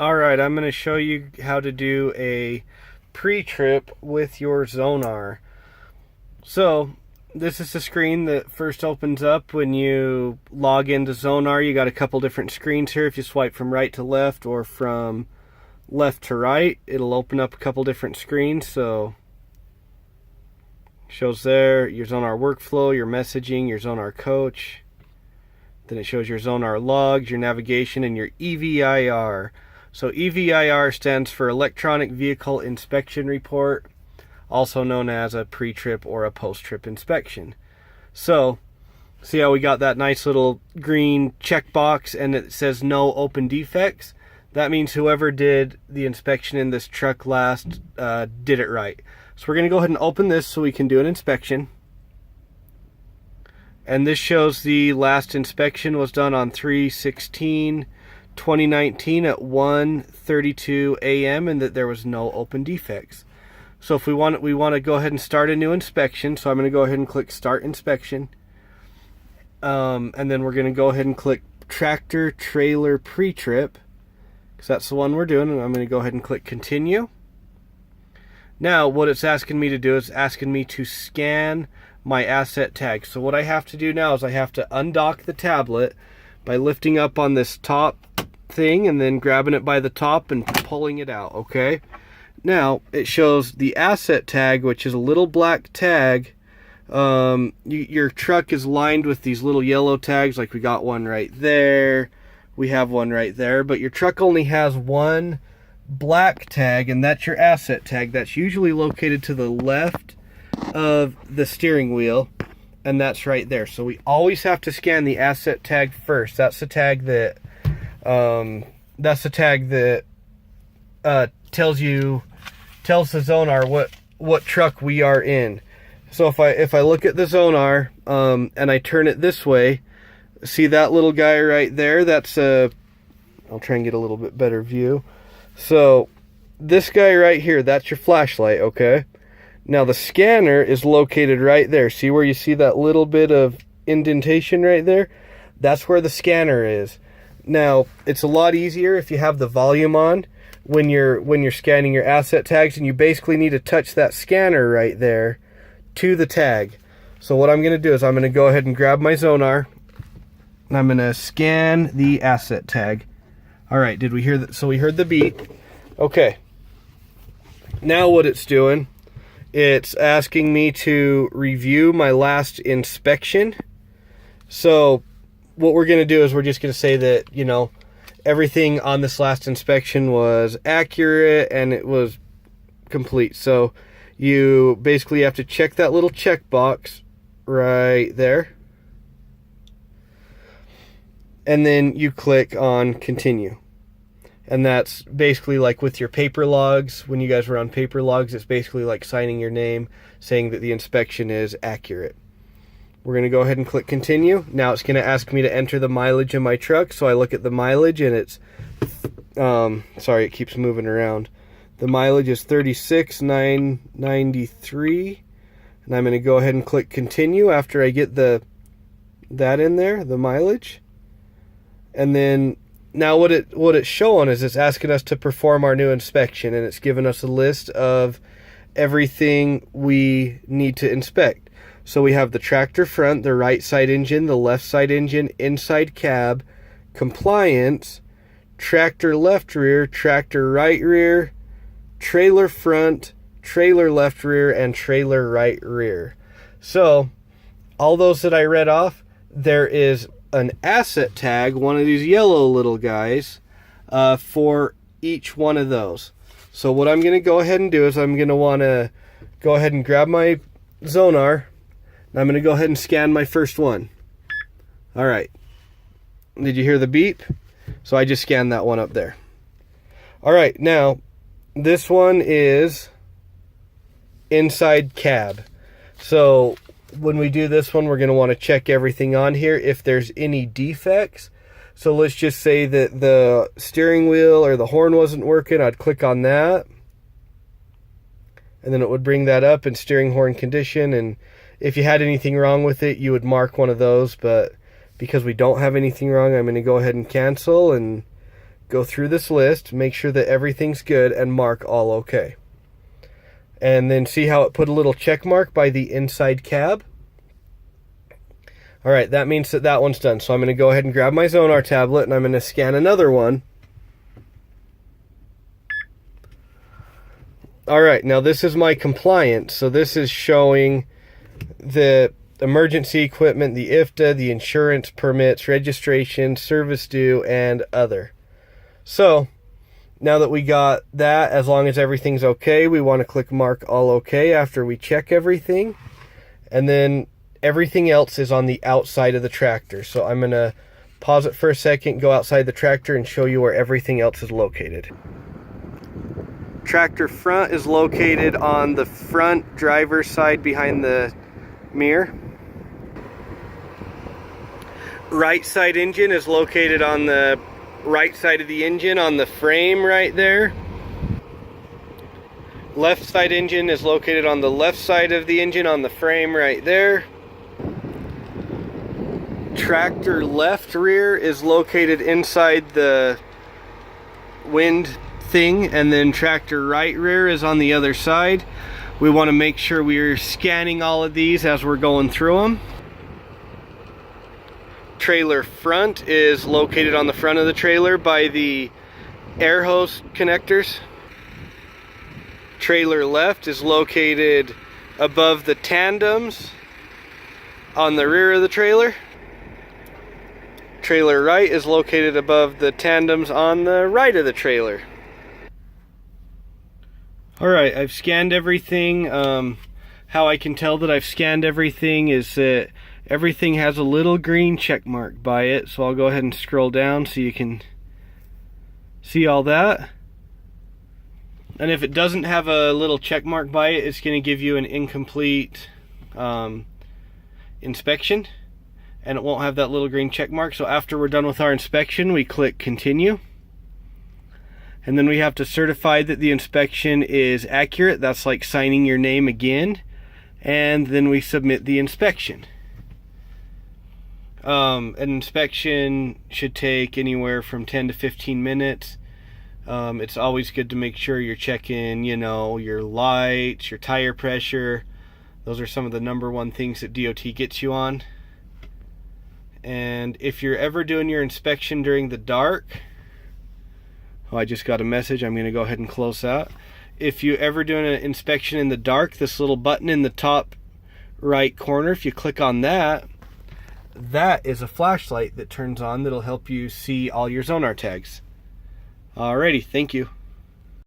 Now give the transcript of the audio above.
Alright, I'm going to show you how to do a pre-trip with your Zonar. So, this is the screen that first opens up when you log into Zonar. You got a couple different screens here. If you swipe from right to left or from left to right, it'll open up a couple different screens. So, shows there your Zonar workflow, your messaging, your Zonar coach. Then it shows your Zonar logs, your navigation, and your EVIR. So EVIR stands for Electronic Vehicle Inspection Report, also known as a pre-trip or a post-trip inspection. So, see how we got that nice little green checkbox and it says no open defects? That means whoever did the inspection in this truck last did it right. So we're going to go ahead and open this so we can do an inspection. And this shows the last inspection was done on 3/16/2019 at 1:32 a.m. and that there was no open defects. So if we want to go ahead and start a new inspection. So I'm going to go ahead and click Start Inspection. And then we're going to go ahead and click Tractor Trailer Pre-Trip, because that's the one we're doing. And I'm going to go ahead and click Continue. Now what it's asking me to do is asking me to scan my asset tag. So what I have to do now is I have to undock the tablet by lifting up on this top thing and then grabbing it by the top and pulling it out. Okay, now it shows the asset tag, which is a little black tag. Your truck is lined with these little yellow tags, like we got one right there, we have one right there, but your truck only has one black tag, and that's your asset tag. That's usually located to the left of the steering wheel, and that's right there. So we always have to scan the asset tag first. That's the tag that tells the Zonar what truck we are in. So if I look at the Zonar and I turn it this way, see that little guy right there? That's I'll try and get a little bit better view. So this guy right here, that's your flashlight, okay? Now the scanner is located right there. See where you see that little bit of indentation right there? That's where the scanner is. Now, it's a lot easier if you have the volume on when you're scanning your asset tags, and you basically need to touch that scanner right there to the tag. So what I'm going to do is I'm going to go ahead and grab my Zonar and I'm going to scan the asset tag. All right, did we hear that? So we heard the beep. Okay. Now what it's doing, it's asking me to review my last inspection. So what we're going to do is we're just going to say that, you know, everything on this last inspection was accurate and it was complete. So you basically have to check that little checkbox right there. And then you click on Continue. And that's basically like with your paper logs. When you guys were on paper logs, it's basically like signing your name, saying that the inspection is accurate. We're going to go ahead and click Continue. Now it's going to ask me to enter the mileage in my truck. So I look at the mileage and it's, sorry, it keeps moving around. The mileage is 36,993. And I'm going to go ahead and click Continue after I get that in there, the mileage. And then now what it's showing is it's asking us to perform our new inspection, and it's giving us a list of everything we need to inspect. So we have the tractor front, the right side engine, the left side engine, inside cab, compliance, tractor left rear, tractor right rear, trailer front, trailer left rear, and trailer right rear. So all those that I read off, there is an asset tag, one of these yellow little guys, for each one of those. So what I'm going to go ahead and do is I'm going to want to go ahead and grab my Zonar, and I'm going to go ahead and scan my first one. All right. Did you hear the beep? So I just scanned that one up there. All right, now this one is inside cab. So when we do this one, we're going to want to check everything on here if there's any defects. So let's just say that the steering wheel or the horn wasn't working. I'd click on that, and then it would bring that up in steering horn condition, and if you had anything wrong with it, you would mark one of those. But because we don't have anything wrong, I'm going to go ahead and cancel and go through this list, make sure that everything's good, and mark all okay. And then see how it put a little check mark by the inside cab? All right, that means that that one's done. So I'm going to go ahead and grab my Zonar tablet, and I'm going to scan another one. All right, now this is my compliance. So this is showing the emergency equipment, the IFTA, the insurance, permits, registration, service due, and other. So now that we got that, as long as everything's okay, we want to click mark all okay after we check everything. And then everything else is on the outside of the tractor. So I'm going to pause it for a second, go outside the tractor, and show you where everything else is located. Tractor front is located on the front driver's side behind the mirror. Right side engine is located on the right side of the engine on the frame right there. Left side engine is located on the left side of the engine on the frame right there. Tractor left rear is located inside the wind thing, and then tractor right rear is on the other side. We want to make sure we're scanning all of these as we're going through them. Trailer front is located on the front of the trailer by the air hose connectors. Trailer left is located above the tandems on the rear of the trailer. Trailer right is located above the tandems on the right of the trailer. Alright, I've scanned everything. How I can tell that I've scanned everything is that everything has a little green check mark by it. So I'll go ahead and scroll down so you can see all that. And if it doesn't have a little check mark by it, it's going to give you an incomplete inspection. And it won't have that little green check mark. So after we're done with our inspection, we click continue. And then we have to certify that the inspection is accurate. That's like signing your name again. And then we submit the inspection. An inspection should take anywhere from 10 to 15 minutes. It's always good to make sure you're checking, you know, your lights, your tire pressure. Those are some of the #1 things that DOT gets you on. And if you're ever doing your inspection during the dark, oh, I just got a message. I'm going to go ahead and close that. If you ever doing an inspection in the dark, this little button in the top right corner, if you click on that, that is a flashlight that turns on that'll help you see all your Zonar tags. Alrighty, thank you.